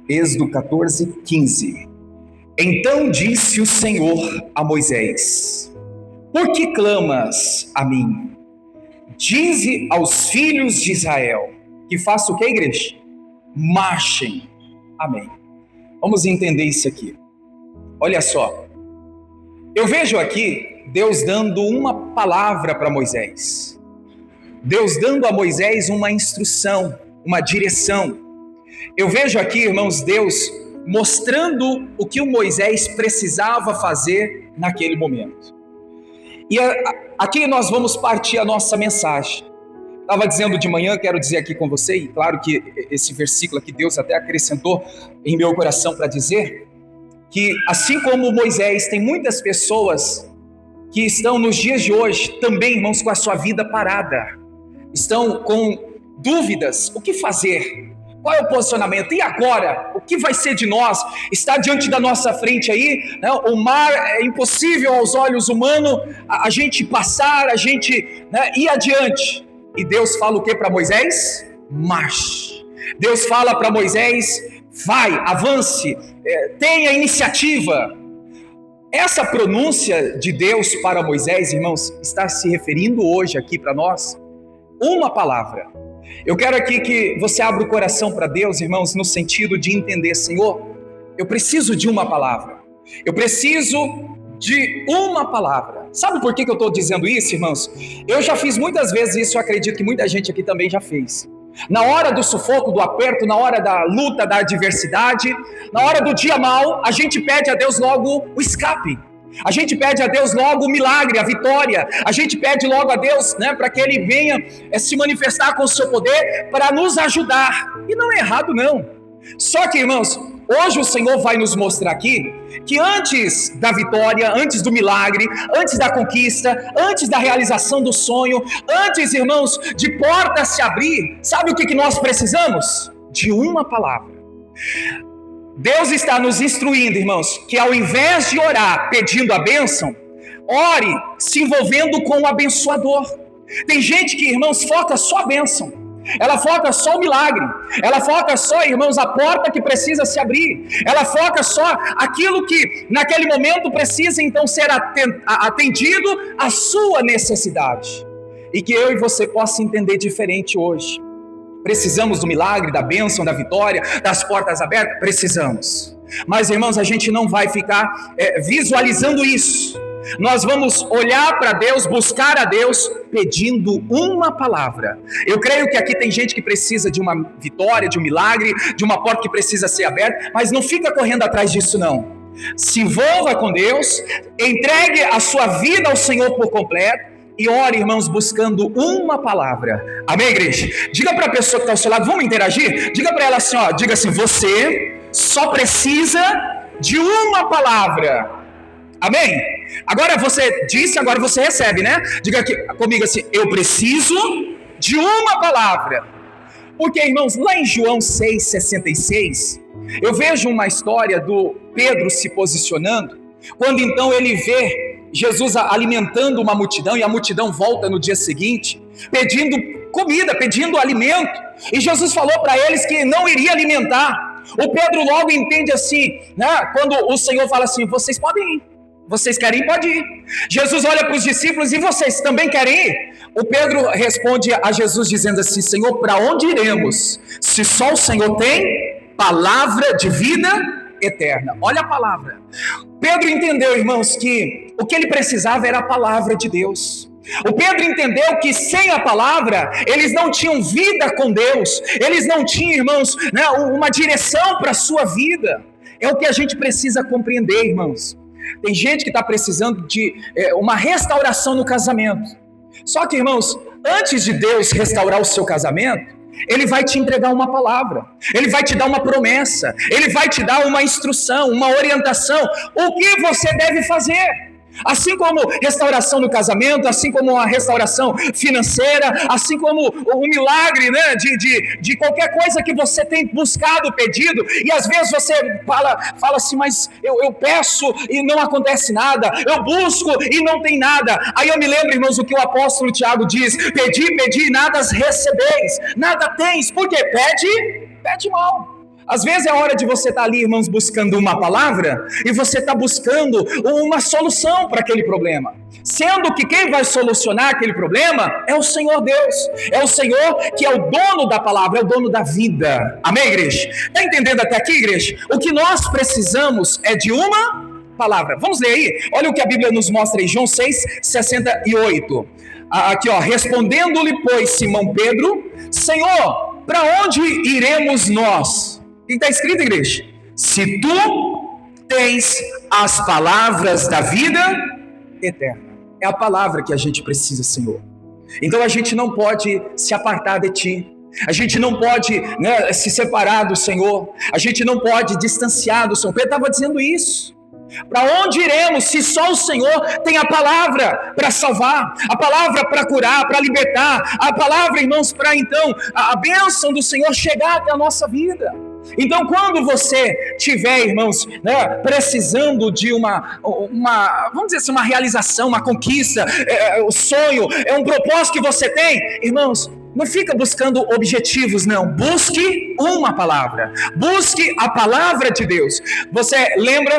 Êxodo 14:15. Então disse o Senhor a Moisés: por que clamas a mim? Dize aos filhos de Israel que faça o que, igreja? Marchem. Amém. Vamos entender isso aqui. Olha só. Eu vejo aqui Deus dando uma palavra para Moisés. Deus dando a Moisés uma instrução, uma direção. Eu vejo aqui, irmãos, Deus mostrando o que o Moisés precisava fazer naquele momento. E aqui nós vamos partir a nossa mensagem. Estava dizendo de manhã, quero dizer aqui com você, e claro que esse versículo aqui Deus até acrescentou em meu coração para dizer, que assim como Moisés, tem muitas pessoas que estão nos dias de hoje também, irmãos, com a sua vida parada, estão com dúvidas, o que fazer? Qual é o posicionamento? E agora? O que vai ser de nós? Está diante da nossa frente aí, né? O mar é impossível aos olhos humanos, a gente passar, a gente, né, ir adiante. E Deus fala o que para Moisés? Marche. Deus fala para Moisés, vai, avance, tenha iniciativa. Essa pronúncia de Deus para Moisés, irmãos, está se referindo hoje aqui para nós, uma palavra. Eu quero aqui que você abra o coração para Deus, irmãos, no sentido de entender, Senhor, eu preciso de uma palavra. Eu preciso de uma palavra. Sabe por que eu estou dizendo isso, irmãos? Eu já fiz muitas vezes isso, eu acredito que muita gente aqui também já fez. Na hora do sufoco, do aperto, na hora da luta, da adversidade, na hora do dia mau, a gente pede a Deus logo o escape. A gente pede a Deus logo o milagre, a vitória. A gente pede logo a Deus, né, para que Ele venha se manifestar com o seu poder para nos ajudar. E não é errado não. Só que, irmãos, hoje o Senhor vai nos mostrar aqui que antes da vitória, antes do milagre, antes da conquista, antes da realização do sonho, antes, irmãos, de portas se abrir, sabe o que nós precisamos? De uma palavra. Deus está nos instruindo, irmãos, que ao invés de orar pedindo a bênção, ore se envolvendo com o abençoador. Tem gente que, irmãos, foca só a bênção. Ela foca só o milagre. Ela foca só, irmãos, a porta que precisa se abrir. Ela foca só aquilo que naquele momento precisa então ser atendido à sua necessidade. E que eu e você possa entender diferente hoje. Precisamos do milagre, da bênção, da vitória, das portas abertas? Precisamos. Mas, irmãos, a gente não vai ficar visualizando isso. Nós vamos olhar para Deus, buscar a Deus, pedindo uma palavra. Eu creio que aqui tem gente que precisa de uma vitória, de um milagre, de uma porta que precisa ser aberta, mas não fica correndo atrás disso não. Se envolva com Deus, entregue a sua vida ao Senhor por completo, e ore, irmãos, buscando uma palavra. Amém, igreja? Diga para a pessoa que está ao seu lado, vamos interagir? Diga para ela assim, ó, diga assim, você só precisa de uma palavra. Amém? Agora você disse, agora você recebe, né? Diga aqui comigo assim, eu preciso de uma palavra. Porque, irmãos, lá em João 6,66, eu vejo uma história do Pedro se posicionando, quando então ele vê Jesus alimentando uma multidão, e a multidão volta no dia seguinte, pedindo comida, pedindo alimento, e Jesus falou para eles que não iria alimentar. O Pedro logo entende assim, né? Quando o Senhor fala assim, vocês podem ir, vocês querem ir, pode ir. Jesus olha para os discípulos, e vocês também querem ir? O Pedro responde a Jesus dizendo assim, Senhor, para onde iremos, se só o Senhor tem palavra de vida eterna? Olha a palavra. Pedro entendeu, irmãos, que o que ele precisava era a palavra de Deus. O Pedro entendeu que sem a palavra, eles não tinham vida com Deus, eles não tinham, irmãos, né, uma direção para a sua vida. É o que a gente precisa compreender, irmãos. Tem gente que está precisando de uma restauração no casamento. Só que, irmãos, antes de Deus restaurar o seu casamento, Ele vai te entregar uma palavra, Ele vai te dar uma promessa, Ele vai te dar uma instrução, uma orientação, o que você deve fazer. Assim como restauração no casamento, assim como a restauração financeira, assim como o milagre, né, de qualquer coisa que você tem buscado, pedido, e às vezes você fala assim, mas eu peço e não acontece nada, eu busco e não tem nada. Aí eu me lembro, irmãos, o que o apóstolo Tiago diz, pedi e nada recebeis, nada tens, porque pede mal. Às vezes é hora de você estar ali, irmãos, buscando uma palavra, e você está buscando uma solução para aquele problema, sendo que quem vai solucionar aquele problema é o Senhor Deus, é o Senhor que é o dono da palavra, é o dono da vida. Amém, igreja? Está entendendo até aqui, igreja? O que nós precisamos é de uma palavra. Vamos ler aí? Olha o que a Bíblia nos mostra em João 6,68. Aqui, ó, respondendo-lhe, pois, Simão Pedro: Senhor, para onde iremos nós? O que está escrito, igreja? Se tu tens as palavras da vida eterna. É a palavra que a gente precisa, Senhor. Então a gente não pode se apartar de ti. A gente não pode, né, se separar do Senhor. A gente não pode distanciar do Senhor. Pedro estava dizendo isso. Para onde iremos se só o Senhor tem a palavra para salvar, a palavra para curar, para libertar, a palavra, irmãos, para então a bênção do Senhor chegar até a nossa vida. Então, quando você tiver, irmãos, né, precisando de vamos dizer assim, uma realização, uma conquista, o sonho, um propósito que você tem, irmãos, não fica buscando objetivos, não. Busque uma palavra. Busque a palavra de Deus. Você lembra,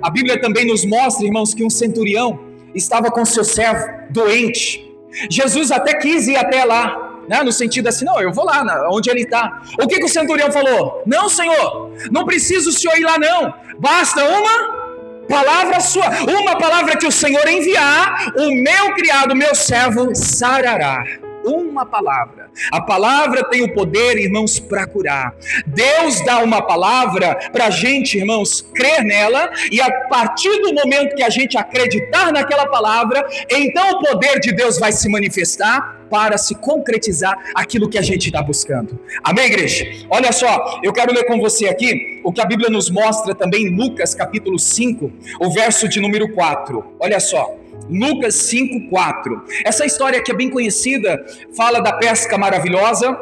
a Bíblia também nos mostra, irmãos, que um centurião estava com seu servo doente. Jesus até quis ir até lá, né, no sentido assim, não, eu vou lá onde ele está. O que o centurião falou? Não, Senhor, não precisa o Senhor ir lá não. Basta uma palavra sua, uma palavra que o Senhor enviar, o meu criado, o meu servo sarará. Uma palavra. A palavra tem o poder, irmãos, para curar. Deus dá uma palavra para a gente, irmãos, crer nela, e a partir do momento que a gente acreditar naquela palavra, então o poder de Deus vai se manifestar para se concretizar aquilo que a gente está buscando. Amém, igreja? Olha só, eu quero ler com você aqui o que a Bíblia nos mostra também em Lucas capítulo 5, o verso de número 4. Olha só. Lucas 5,4. Essa história que é bem conhecida, fala da pesca maravilhosa.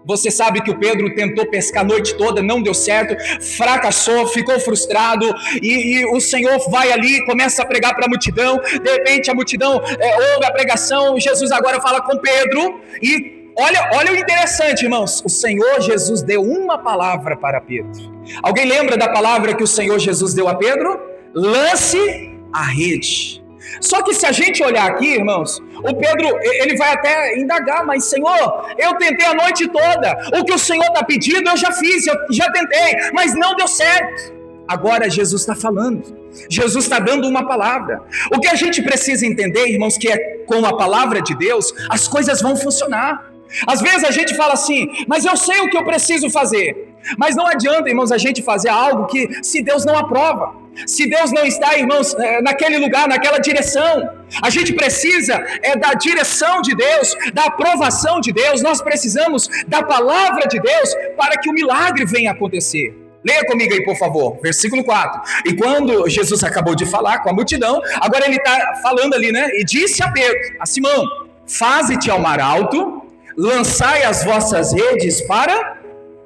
Você sabe que o Pedro tentou pescar a noite toda, não deu certo, fracassou, ficou frustrado, e o Senhor vai ali, começa a pregar para a multidão. De repente a multidão ouve a pregação. Jesus agora fala com Pedro, e olha o interessante, irmãos, o Senhor Jesus deu uma palavra para Pedro. Alguém lembra da palavra que o Senhor Jesus deu a Pedro? Lance a rede. Só que se a gente olhar aqui, irmãos, o Pedro, ele vai até indagar, mas Senhor, eu tentei a noite toda, o que o Senhor está pedindo eu já fiz, eu já tentei, mas não deu certo. Agora Jesus está falando, Jesus está dando uma palavra. O que a gente precisa entender, irmãos, que é com a palavra de Deus, as coisas vão funcionar. Às vezes a gente fala assim, mas eu sei o que eu preciso fazer. Mas não adianta, irmãos, a gente fazer algo que, se Deus não aprova, se Deus não está, irmãos, naquele lugar, naquela direção. A gente precisa da direção de Deus, da aprovação de Deus. Nós precisamos da palavra de Deus para que o milagre venha acontecer. Leia comigo aí, por favor, versículo 4. E quando Jesus acabou de falar com a multidão, agora ele está falando ali, né? E disse a Pedro, a Simão: faze-te ao mar alto, lançai as vossas redes para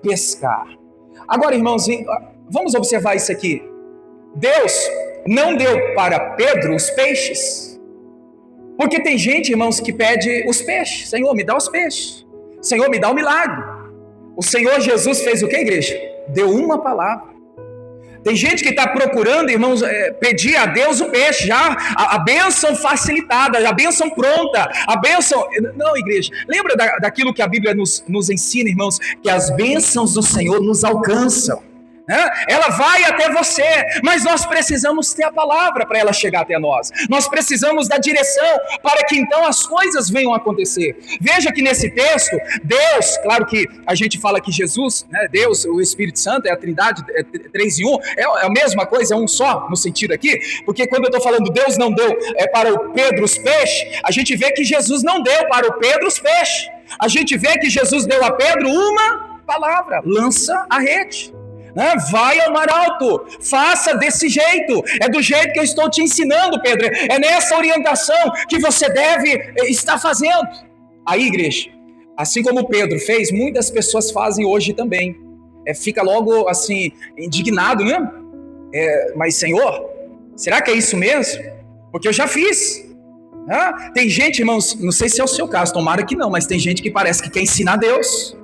pescar. Agora, irmãos, vamos observar isso aqui. Deus não deu para Pedro os peixes, porque tem gente, irmãos, que pede os peixes. Senhor, me dá os peixes. Senhor, me dá o milagre. O Senhor Jesus fez o que, igreja? Deu uma palavra. Tem gente que está procurando, irmãos, pedir a Deus o peixe, já a bênção facilitada, a bênção pronta, a bênção... Não, igreja, lembra daquilo que a Bíblia nos ensina, irmãos, que as bênçãos do Senhor nos alcançam. Ela vai até você, mas nós precisamos ter a palavra para ela chegar até nós. Nós precisamos da direção para que então as coisas venham a acontecer. Veja que nesse texto, Deus, claro que a gente fala que Jesus, né, Deus, o Espírito Santo, é a Trindade, 3 em 1, é a mesma coisa, é um só no sentido aqui, porque quando eu estou falando Deus não deu para o Pedro os peixes, a gente vê que Jesus não deu para o Pedro os peixes. A gente vê que Jesus deu a Pedro uma palavra: lança a rede. Vai ao mar alto, faça desse jeito, é do jeito que eu estou te ensinando, Pedro, é nessa orientação que você deve estar fazendo. Aí, igreja, assim como Pedro fez, muitas pessoas fazem hoje também. Fica logo assim, indignado, né? Mas Senhor, será que é isso mesmo? Porque eu já fiz. Tem gente, irmãos, não sei se é o seu caso, tomara que não, mas tem gente que parece que quer ensinar Deus.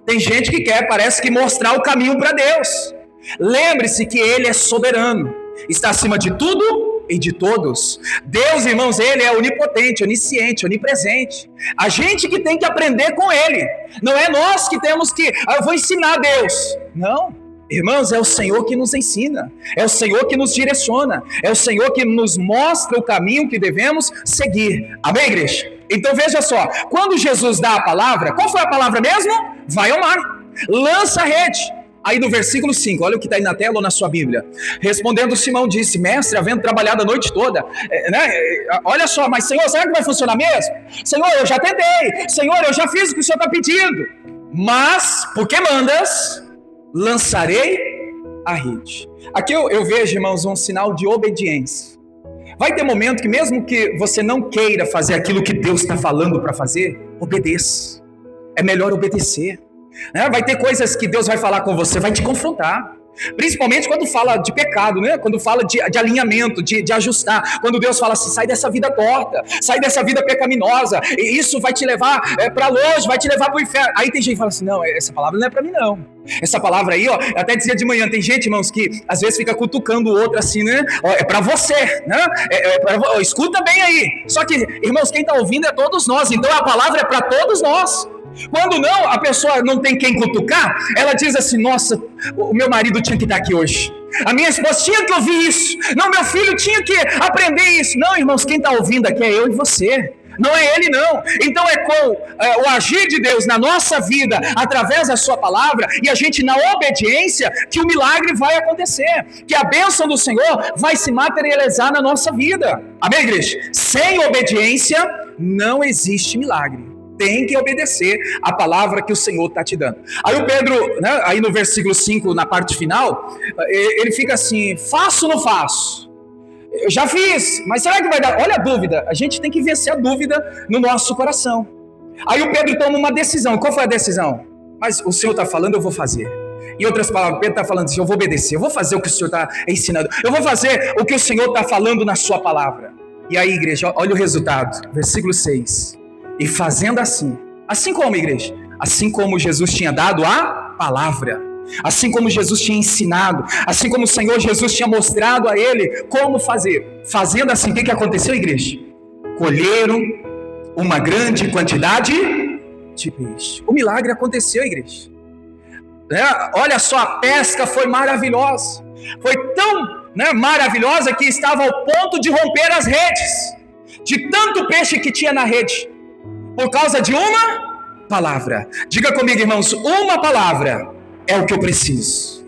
Tem gente que quer, parece que, mostrar o caminho para Deus. Lembre-se que Ele é soberano, está acima de tudo e de todos. Deus, irmãos, Ele é onipotente, onisciente, onipresente. A gente que tem que aprender com Ele. Não é nós que temos que, eu vou ensinar a Deus. Não, irmãos, é o Senhor que nos ensina, é o Senhor que nos direciona, é o Senhor que nos mostra o caminho que devemos seguir. Amém, igreja? Então veja só, quando Jesus dá a palavra, qual foi a palavra mesmo? Vai ao mar, lança a rede. Aí no versículo 5, olha o que está aí na tela ou na sua Bíblia. Respondendo Simão disse: mestre, havendo trabalhado a noite toda, olha só, mas Senhor, será que vai funcionar mesmo? Senhor, eu já tentei, Senhor, eu já fiz o que o Senhor está pedindo, mas, porque mandas, lançarei a rede. Aqui eu vejo, irmãos, um sinal de obediência. Vai ter momento que mesmo que você não queira fazer aquilo que Deus está falando para fazer, obedeça. É melhor obedecer. Vai ter coisas que Deus vai falar com você, vai te confrontar. Principalmente quando fala de pecado, quando fala de alinhamento, de ajustar. Quando Deus fala assim: sai dessa vida torta, sai dessa vida pecaminosa, e isso vai te levar para longe, vai te levar para o inferno. Aí tem gente que fala assim: não, essa palavra não é para mim não. Essa palavra aí, ó, eu até dizia de manhã, tem gente, irmãos, que às vezes fica cutucando o outro assim, ó, é para você, escuta bem aí. Só que, irmãos, quem está ouvindo é todos nós, então a palavra é para todos nós. Quando não, a pessoa não tem quem cutucar, ela diz assim: nossa, o meu marido tinha que estar aqui hoje, a minha esposa tinha que ouvir isso, não, meu filho tinha que aprender isso. Não, irmãos, quem está ouvindo aqui é eu e você, não é ele não. Então é com o agir de Deus na nossa vida, através da sua palavra, e a gente na obediência, que o milagre vai acontecer, que a bênção do Senhor vai se materializar na nossa vida. Amém, igreja? Sem obediência não existe milagre. Tem que obedecer a palavra que o Senhor está te dando. Aí o Pedro, aí no versículo 5, na parte final, ele fica assim: faço ou não faço? Eu já fiz, mas será que vai dar? Olha a dúvida, a gente tem que vencer a dúvida no nosso coração. Aí o Pedro toma uma decisão. Qual foi a decisão? Mas o Senhor está falando, eu vou fazer. Em outras palavras, Pedro está falando assim: eu vou obedecer, eu vou fazer o que o Senhor está ensinando, eu vou fazer o que o Senhor está falando na sua palavra. E aí, igreja, olha o resultado, versículo 6. E fazendo assim como, igreja? Assim como Jesus tinha dado a palavra, assim como Jesus tinha ensinado, assim como o Senhor Jesus tinha mostrado a ele como fazer. Fazendo assim, o que aconteceu, igreja? Colheram uma grande quantidade de peixe. O milagre aconteceu, igreja. Olha só, a pesca foi maravilhosa. Foi tão maravilhosa que estava ao ponto de romper as redes, de tanto peixe que tinha na rede. Por causa de uma palavra. Diga comigo, irmãos, uma palavra é o que eu preciso.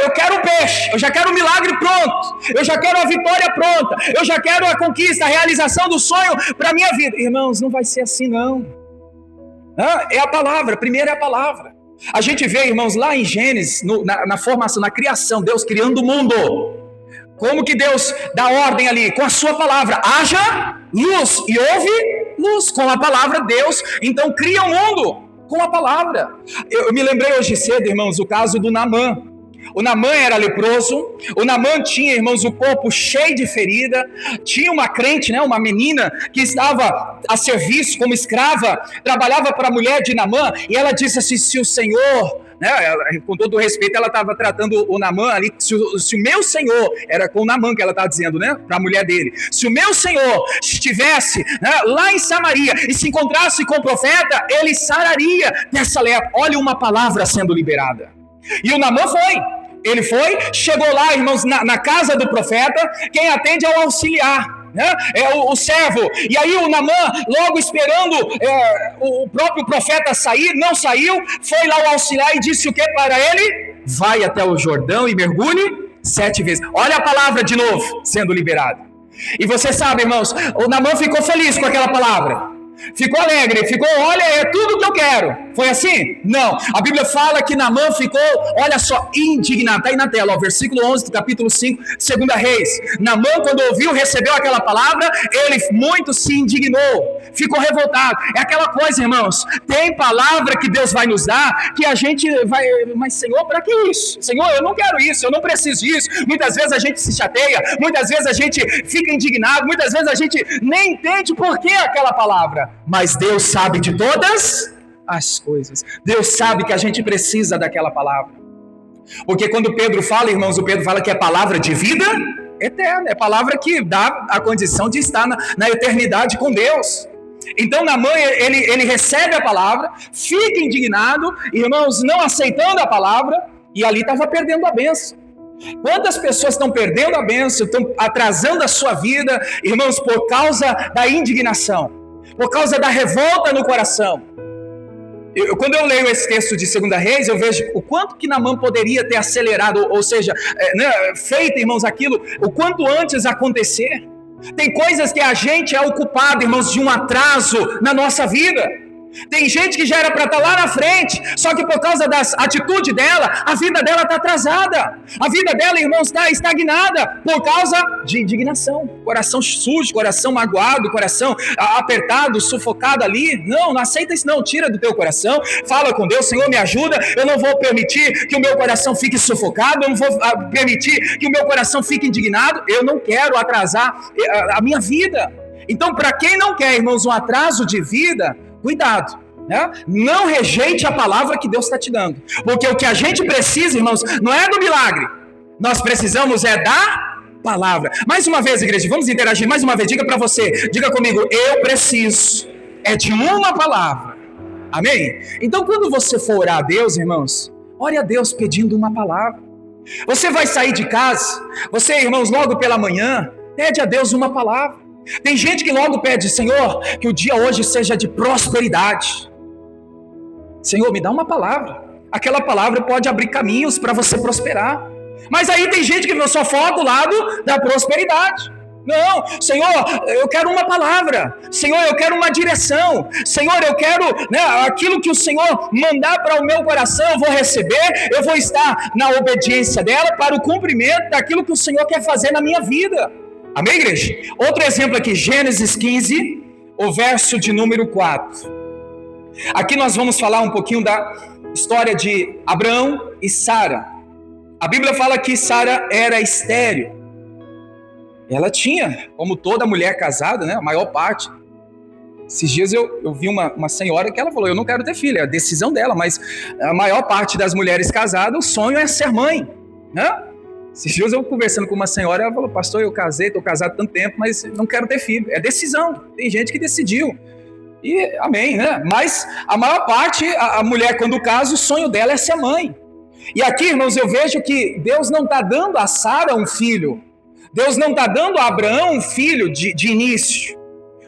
Eu quero o peixe, eu já quero o milagre pronto, eu já quero a vitória pronta, eu já quero a conquista, a realização do sonho para a minha vida. Irmãos, não vai ser assim não. É a palavra, primeiro é a palavra. A gente vê, irmãos, lá em Gênesis, na formação, na criação, Deus criando o mundo. Como que Deus dá ordem ali? Com a sua palavra: haja luz, e houve luz. Com a palavra Deus então cria o mundo com a palavra. Eu me lembrei hoje cedo, irmãos, o caso do Naamã. O Naamã era leproso. O Naamã tinha, irmãos, o corpo cheio de ferida. Tinha uma crente, uma menina que estava a serviço como escrava, trabalhava para a mulher de Naamã, e ela disse assim: se o Senhor, com todo o respeito, ela estava tratando o Naamã ali, se o meu Senhor, era com o Naamã que ela estava dizendo, para a mulher dele, se o meu Senhor estivesse lá em Samaria e se encontrasse com o profeta, ele sararia dessa lepra. Olha uma palavra sendo liberada. E o Naamã ele foi, chegou lá, irmãos, na casa do profeta. Quem atende é o auxiliar, é o servo. E aí o Naamã, logo esperando o próprio profeta sair, não saiu, foi lá o auxiliar e disse o que para ele? Vai até o Jordão e mergulhe 7 vezes. Olha a palavra de novo sendo liberada. E você sabe, irmãos, o Naamã ficou feliz com aquela palavra. Ficou alegre, olha, é tudo que eu quero. Foi assim? Não. A Bíblia fala que Naamã ficou, olha só, indignado. Está aí na tela, versículo 11 do capítulo 5, 2 Reis. Naamã, quando ouviu, recebeu aquela palavra, ele muito se indignou, ficou revoltado. É aquela coisa, irmãos, tem palavra que Deus vai nos dar, que a gente vai, mas Senhor, para que isso? Senhor, eu não quero isso, eu não preciso disso. Muitas vezes a gente se chateia, muitas vezes a gente fica indignado, muitas vezes a gente nem entende por que aquela palavra. Mas Deus sabe de todas as coisas. Deus sabe que a gente precisa daquela palavra. Porque quando Pedro fala, irmãos, o Pedro fala que é palavra de vida eterna, é palavra que dá a condição de estar na eternidade com Deus. Então Naamã, ele recebe a palavra, fica indignado, irmãos, não aceitando a palavra, e ali estava perdendo a bênção. Quantas pessoas estão perdendo a bênção, estão atrasando a sua vida, irmãos, por causa da indignação, por causa da revolta no coração. Quando eu leio esse texto de 2 Reis, eu vejo o quanto que Naamã poderia ter acelerado, ou seja, feito, irmãos, aquilo o quanto antes acontecer. Tem coisas que a gente é ocupado, irmãos, de um atraso na nossa vida. Tem gente que já era para estar lá na frente, só que por causa da atitude dela, a vida dela está atrasada. A vida dela, irmãos, está estagnada por causa de indignação. Coração sujo, coração magoado, coração apertado, sufocado ali. Não aceita isso não, tira do teu coração. Fala com Deus, Senhor, me ajuda. Eu não vou permitir que o meu coração fique sufocado. Eu não vou permitir que o meu coração fique indignado. Eu não quero atrasar a minha vida. Então, para quem não quer, irmãos, um atraso de vida, cuidado, né? Não rejeite a palavra que Deus está te dando, porque o que a gente precisa, irmãos, não é do milagre, nós precisamos da palavra. Mais uma vez, igreja, vamos interagir mais uma vez. Diga para você, diga comigo, eu preciso de uma palavra, amém? Então quando você for orar a Deus, irmãos, ore a Deus pedindo uma palavra. Você vai sair de casa, você, irmãos, logo pela manhã, pede a Deus uma palavra. Tem gente que logo pede, Senhor, que o dia hoje seja de prosperidade. Senhor, me dá uma palavra. Aquela palavra pode abrir caminhos para você prosperar. Mas aí tem gente que só foca o lado da prosperidade. Não, Senhor, eu quero uma palavra. Senhor, eu quero uma direção. Senhor, eu quero, aquilo que o Senhor mandar para o meu coração, eu vou receber. Eu vou estar na obediência dela para o cumprimento daquilo que o Senhor quer fazer na minha vida. Amém, igreja? Outro exemplo aqui, Gênesis 15, o verso de número 4. Aqui nós vamos falar um pouquinho da história de Abrão e Sara. A Bíblia fala que Sara era estéril. Ela tinha, como toda mulher casada, a maior parte. Esses dias eu vi uma senhora que ela falou, eu não quero ter filho, é a decisão dela, mas a maior parte das mulheres casadas, o sonho é ser mãe, né? Esses dias eu conversando com uma senhora, ela falou, pastor, eu casei, estou casado há tanto tempo, mas não quero ter filho. É decisão, tem gente que decidiu. E amém, né? Mas a maior parte, a mulher quando casa, o sonho dela é ser mãe. E aqui, irmãos, eu vejo que Deus não está dando a Sara um filho. Deus não está dando a Abraão um filho de início.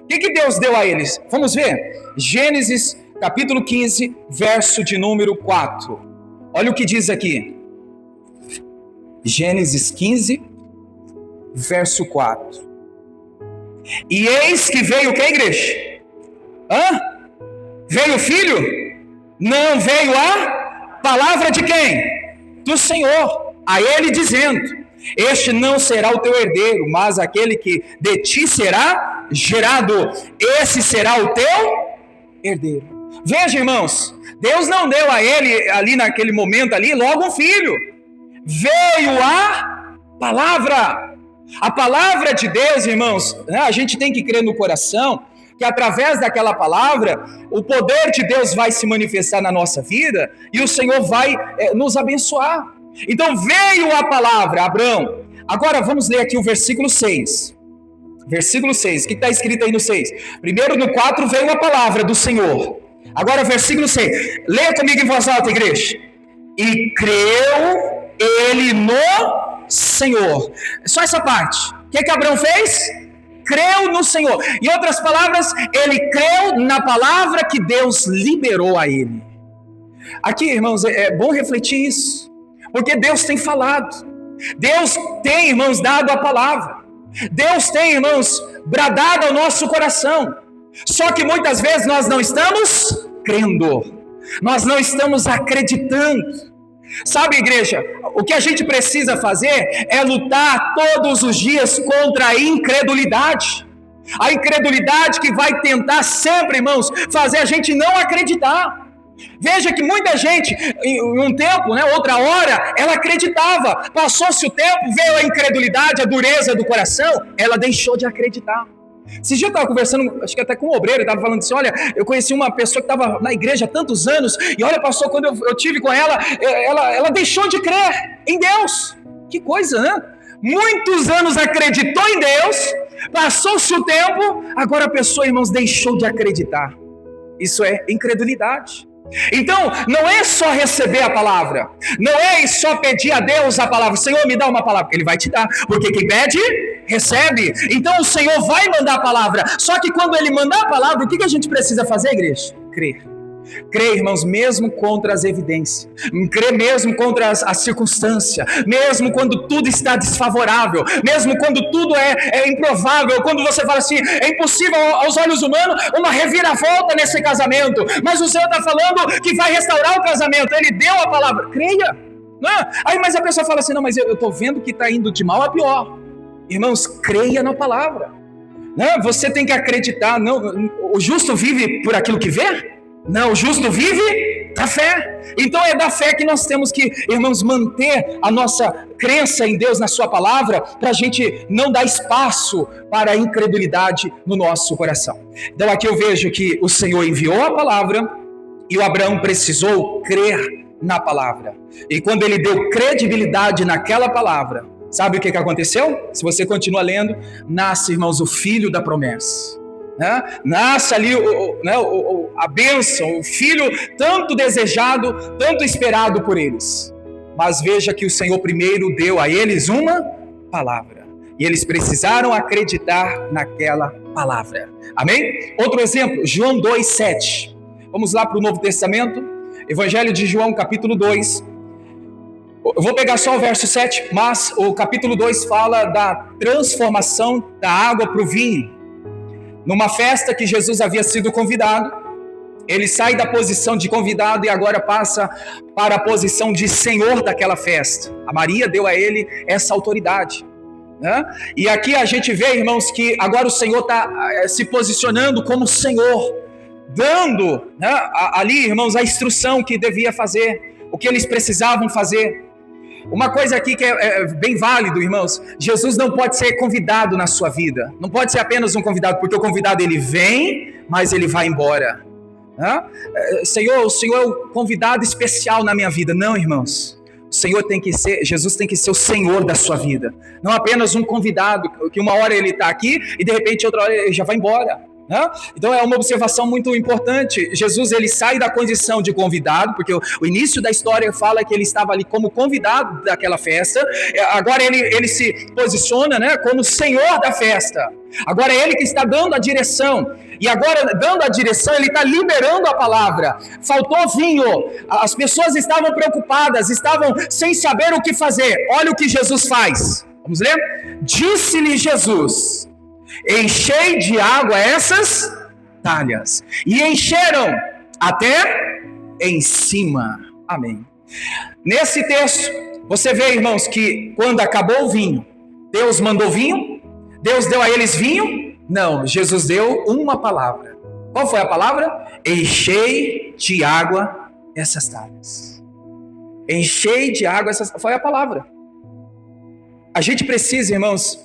O que Deus deu a eles? Vamos ver. Gênesis capítulo 15, verso de número 4. Olha o que diz aqui. Gênesis 15, verso 4. E eis que veio o que, igreja? Veio o filho? Não, veio a palavra de quem? Do Senhor, a ele dizendo, este não será o teu herdeiro, mas aquele que de ti será gerado, esse será o teu herdeiro. Veja, irmãos, Deus não deu a ele, ali naquele momento ali, logo um filho. Veio a palavra. A palavra de Deus, irmãos, a gente tem que crer no coração que através daquela palavra o poder de Deus vai se manifestar na nossa vida e o Senhor vai nos abençoar. Então veio a palavra, Abrão. Agora vamos ler aqui o versículo 6. Versículo 6, o que está escrito aí no 6? Primeiro no 4 veio a palavra do Senhor. Agora versículo 6, leia comigo em voz alta, igreja. E creu ele no Senhor. Só essa parte. O que Abraão fez? Creu no Senhor. Em outras palavras, ele creu na palavra que Deus liberou a ele. Aqui, irmãos, é bom refletir isso, porque Deus tem falado. Deus tem, irmãos, dado a palavra. Deus tem, irmãos, bradado ao nosso coração. Só que muitas vezes nós não estamos crendo. Nós não estamos acreditando. Sabe, igreja, o que a gente precisa fazer é lutar todos os dias contra a incredulidade. A incredulidade que vai tentar sempre, irmãos, fazer a gente não acreditar. Veja que muita gente, em um tempo, outra hora, ela acreditava. Passou-se o tempo, veio a incredulidade, a dureza do coração, ela deixou de acreditar. Esse dia eu estava conversando, acho que até com um obreiro, estava falando assim, olha, eu conheci uma pessoa que estava na igreja há tantos anos, e olha, pastor, quando eu tive com ela deixou de crer em Deus. Que coisa, né? Muitos anos acreditou em Deus, passou-se o tempo, agora a pessoa, irmãos, deixou de acreditar. Isso é incredulidade. Então, não é só receber a palavra, não é só pedir a Deus a palavra, Senhor, me dá uma palavra, Ele vai te dar, porque quem pede, recebe. Então o Senhor vai mandar a palavra, só que quando Ele mandar a palavra, o que a gente precisa fazer, igreja? Crer. Crer, irmãos, mesmo contra as evidências, crer mesmo contra as circunstâncias, mesmo quando tudo está desfavorável, mesmo quando tudo é improvável, quando você fala assim, é impossível aos olhos humanos uma reviravolta nesse casamento, mas o Senhor está falando que vai restaurar o casamento, Ele deu a palavra, creia. Não? Aí, mas a pessoa fala assim, não, mas eu estou vendo que está indo de mal a pior. Irmãos, creia na palavra. Não, você tem que acreditar, não, o justo vive por aquilo que vê? Não, o justo vive da fé. Então é da fé que nós temos que, irmãos, manter a nossa crença em Deus, na sua palavra, para a gente não dar espaço para a incredulidade no nosso coração. Então aqui eu vejo que o Senhor enviou a palavra e o Abraão precisou crer na palavra. E quando ele deu credibilidade naquela palavra, sabe o que aconteceu? Se você continua lendo, nasce, irmãos, o filho da promessa. Nasce ali a bênção, o filho tanto desejado, tanto esperado por eles. Mas veja que o Senhor primeiro deu a eles uma palavra, e eles precisaram acreditar naquela palavra. Amém? Outro exemplo, João 2,7. Vamos lá para o Novo Testamento, Evangelho de João, capítulo 2. Eu vou pegar só o verso 7, mas o capítulo 2 fala da transformação da água para o vinho. Numa festa que Jesus havia sido convidado, ele sai da posição de convidado e agora passa para a posição de senhor daquela festa. A Maria deu a ele essa autoridade, né? E aqui a gente vê, irmãos, que agora o Senhor está se posicionando como Senhor, dando, né, ali, irmãos, a instrução que devia fazer, o que eles precisavam fazer. Uma coisa aqui que é bem válido, irmãos, Jesus não pode ser convidado na sua vida, não pode ser apenas um convidado, porque o convidado ele vem, mas ele vai embora. Senhor, o Senhor é o convidado especial na minha vida. Não, irmãos, Jesus tem que ser o Senhor da sua vida, não apenas um convidado, que uma hora ele está aqui e de repente outra hora ele já vai embora. Então é uma observação muito importante. Jesus ele sai da condição de convidado, porque o início da história fala que ele estava ali como convidado daquela festa. Agora ele se posiciona, né, como senhor da festa. Agora é ele que está dando a direção. E agora, dando a direção, ele está liberando a palavra. Faltou vinho, as pessoas estavam preocupadas, estavam sem saber o que fazer. Olha o que Jesus faz. Vamos ler? Disse-lhe Jesus: enchei de água essas talhas. E encheram até em cima. Amém. Nesse texto, você vê, irmãos, que quando acabou o vinho, Deus mandou vinho? Deus deu a eles vinho? Não, Jesus deu uma palavra. Qual foi a palavra? Enchei de água essas talhas. Enchei de água essas... Foi a palavra. A gente precisa, irmãos,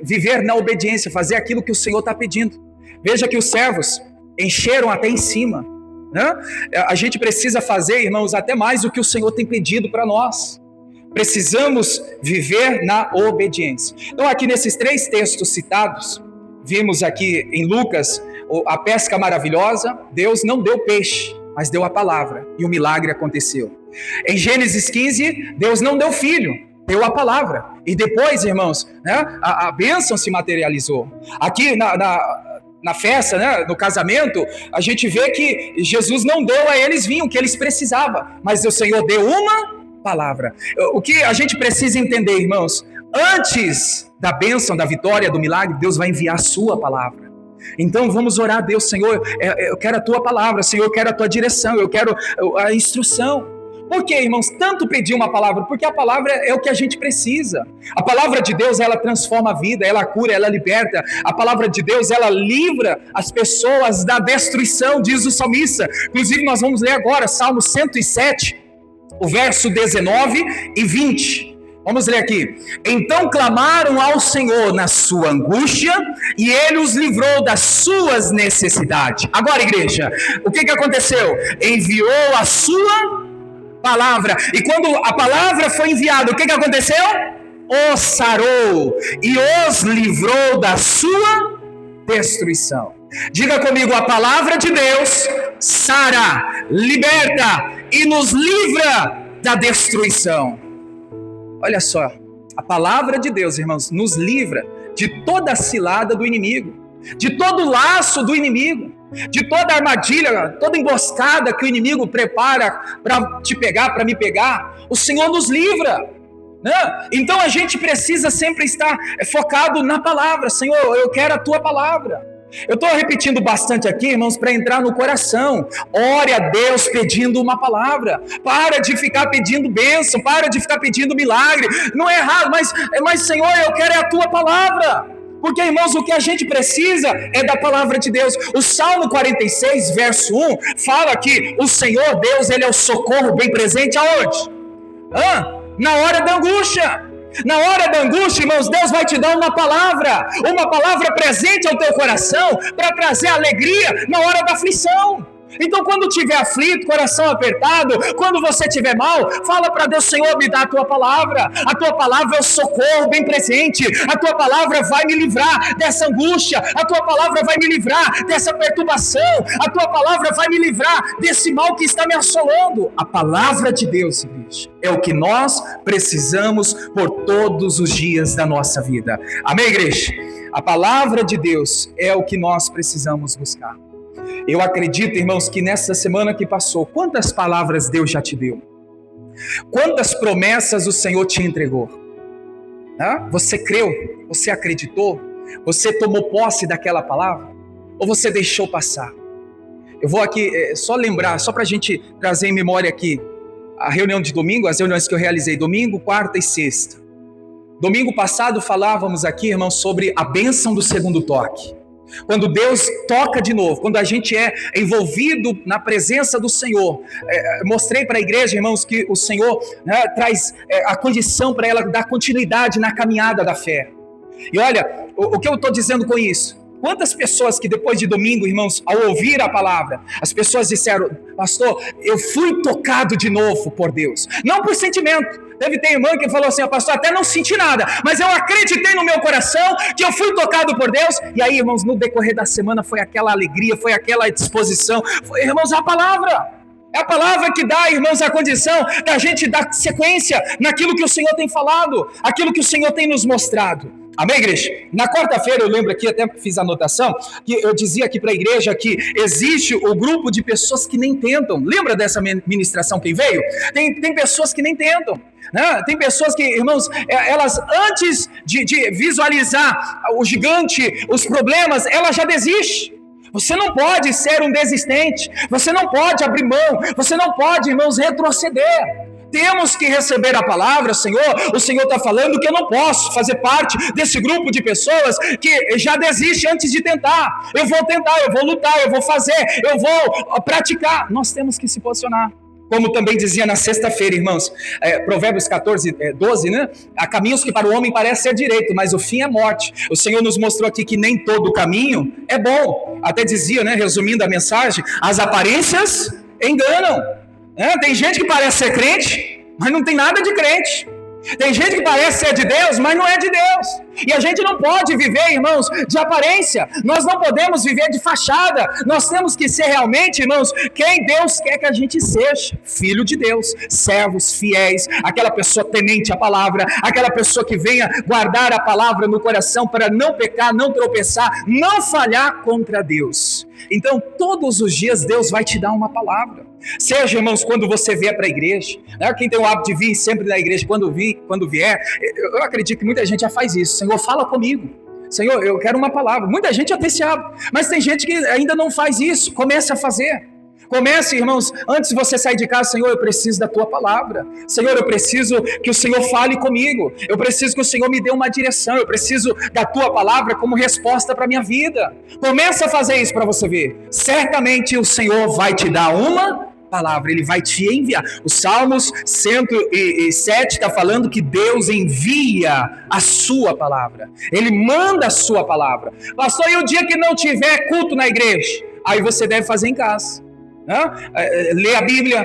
viver na obediência, fazer aquilo que o Senhor está pedindo. Veja que os servos encheram até em cima, né? A gente precisa fazer, irmãos, até mais do que o Senhor tem pedido para nós. Precisamos viver na obediência. Então aqui nesses 3 textos citados, vimos aqui em Lucas a pesca maravilhosa. Deus não deu peixe, mas deu a palavra, e o milagre aconteceu. Em Gênesis 15, Deus não deu filho, deu a palavra, e depois, irmãos, né, a bênção se materializou. Aqui na festa, né, no casamento, a gente vê que Jesus não deu a eles vinho, o que eles precisavam, mas o Senhor deu uma palavra. O que a gente precisa entender, irmãos, antes da bênção, da vitória, do milagre, Deus vai enviar a sua palavra. Então vamos orar a Deus: Senhor, eu quero a tua palavra, Senhor, eu quero a tua direção, eu quero a instrução. Por que, irmãos, tanto pedir uma palavra? Porque a palavra é o que a gente precisa. A palavra de Deus, ela transforma a vida, ela cura, ela liberta. A palavra de Deus, ela livra as pessoas da destruição, diz o salmista. Inclusive nós vamos ler agora Salmo 107, o verso 19 e 20. Vamos ler aqui. Então clamaram ao Senhor na sua angústia, e Ele os livrou das suas necessidades. Agora, igreja, o que aconteceu? Enviou a sua palavra, e quando a palavra foi enviada, o que aconteceu? Os sarou, e os livrou da sua destruição. Diga comigo, a palavra de Deus sara, liberta e nos livra da destruição. Olha só, a palavra de Deus, irmãos, nos livra de toda a cilada do inimigo, de todo o laço do inimigo, de toda a armadilha, toda emboscada que o inimigo prepara para te pegar, para me pegar. O Senhor nos livra, né? Então a gente precisa sempre estar focado na palavra. Senhor, eu quero a tua palavra. Eu estou repetindo bastante aqui, irmãos, para entrar no coração. Ore a Deus pedindo uma palavra. Para de ficar pedindo bênção, para de ficar pedindo milagre. Não é errado, mas Senhor, eu quero a tua palavra. Porque, irmãos, o que a gente precisa é da palavra de Deus. O Salmo 46, verso 1, fala que o Senhor Deus, Ele é o socorro bem presente aonde? Na hora da angústia. Na hora da angústia, irmãos, Deus vai te dar uma palavra presente ao teu coração, para trazer alegria na hora da aflição. Então, quando tiver aflito, coração apertado, quando você estiver mal, fala para Deus: Senhor, me dá a tua palavra é o socorro bem presente, a tua palavra vai me livrar dessa angústia, a tua palavra vai me livrar dessa perturbação, a tua palavra vai me livrar desse mal que está me assolando. A palavra de Deus, igreja, é o que nós precisamos por todos os dias da nossa vida. Amém, igreja? A palavra de Deus é o que nós precisamos buscar. Eu acredito, irmãos, que nessa semana que passou, quantas palavras Deus já te deu? Quantas promessas o Senhor te entregou? Você creu? Você acreditou? Você tomou posse daquela palavra? Ou você deixou passar? Eu vou aqui só lembrar, só para a gente trazer em memória aqui, a reunião de domingo, as reuniões que eu realizei domingo, quarta e sexta. Domingo passado falávamos aqui, irmãos, sobre a bênção do segundo toque. Quando Deus toca de novo, quando a gente é envolvido na presença do Senhor. Mostrei para a igreja, irmãos, que o Senhor traz a condição para ela dar continuidade na caminhada da fé. E olha, o que eu estou dizendo com isso? Quantas pessoas que depois de domingo, irmãos, ao ouvir a palavra, as pessoas disseram: pastor, eu fui tocado de novo por Deus. Não por sentimento. Deve ter irmã que falou assim: pastor, até não senti nada, mas eu acreditei no meu coração que eu fui tocado por Deus. E aí, irmãos, no decorrer da semana foi aquela alegria, foi aquela disposição. Irmãos, a palavra. É a palavra que dá, irmãos, a condição da gente dar sequência naquilo que o Senhor tem falado, aquilo que o Senhor tem nos mostrado. Amém, igreja? Na quarta-feira, eu lembro aqui, até fiz a anotação, que eu dizia aqui para a igreja que existe o grupo de pessoas que nem tentam. Lembra dessa ministração que veio? Tem pessoas que nem tentam. Tem pessoas que, irmãos, elas antes de visualizar o gigante, os problemas, ela já desiste. Você não pode ser um desistente, você não pode abrir mão, você não pode, irmãos, retroceder. Temos que receber a palavra. Senhor, o Senhor está falando que eu não posso fazer parte desse grupo de pessoas que já desiste antes de tentar. Eu vou tentar, eu vou lutar, eu vou fazer, eu vou praticar. Nós temos que se posicionar. Como também dizia na sexta-feira, irmãos, Provérbios 14, 12, né? Há caminhos que para o homem parece ser direito, mas o fim é morte. O Senhor nos mostrou aqui que nem todo caminho é bom. Até dizia, né, resumindo a mensagem, as aparências enganam. Tem gente que parece ser crente, mas não tem nada de crente. Tem gente que parece ser de Deus, mas não é de Deus. E a gente não pode viver, irmãos, de aparência. Nós não podemos viver de fachada. Nós temos que ser realmente, irmãos, quem Deus quer que a gente seja. Filho de Deus, servos fiéis, aquela pessoa temente à palavra, aquela pessoa que venha guardar a palavra no coração para não pecar, não tropeçar, não falhar contra Deus. Então, todos os dias Deus vai te dar uma palavra. Seja, irmãos, quando você vier para a igreja, quem tem o hábito de vir sempre na igreja, quando vier, eu acredito que muita gente já faz isso. Senhor, fala comigo. Senhor, eu quero uma palavra. Muita gente já tem esse hábito, mas tem gente que ainda não faz isso. Comece a fazer. Comece, irmãos, antes de você sair de casa: Senhor, eu preciso da tua palavra. Senhor, eu preciso que o Senhor fale comigo. Eu preciso que o Senhor me dê uma direção. Eu preciso da tua palavra como resposta para a minha vida. Comece a fazer isso para você ver. Certamente o Senhor vai te dar uma palavra, Ele vai te enviar. O Salmos 107 está falando que Deus envia a sua palavra. Ele manda a sua palavra. Pastor, e o dia que não tiver culto na igreja? Aí você deve fazer em casa. Ler a Bíblia,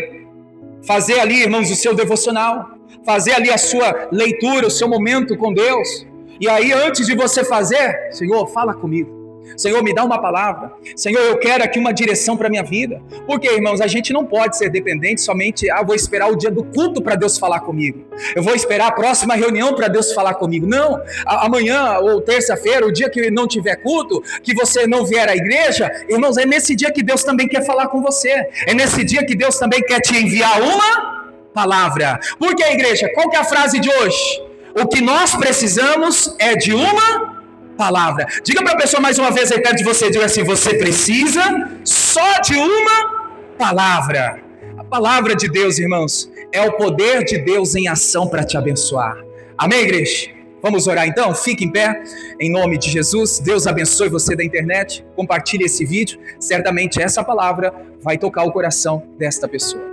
fazer ali, irmãos, o seu devocional, fazer ali a sua leitura, o seu momento com Deus. E aí, antes de você fazer, Senhor, fala comigo. Senhor, me dá uma palavra. Senhor, eu quero aqui uma direção para a minha vida. Porque, irmãos, a gente não pode ser dependente somente, vou esperar o dia do culto para Deus falar comigo. Eu vou esperar a próxima reunião para Deus falar comigo. Não, amanhã ou terça-feira, o dia que não tiver culto, que você não vier à igreja, irmãos, é nesse dia que Deus também quer falar com você. É nesse dia que Deus também quer te enviar uma palavra. Porque, igreja, qual que é a frase de hoje? O que nós precisamos é de uma palavra. Diga para a pessoa mais uma vez aí perto de você, diga assim: você precisa só de uma palavra. A palavra de Deus, irmãos, é o poder de Deus em ação para te abençoar. Amém, igreja? Vamos orar então? Fique em pé, em nome de Jesus. Deus abençoe você da internet. Compartilhe esse vídeo. Certamente essa palavra vai tocar o coração desta pessoa.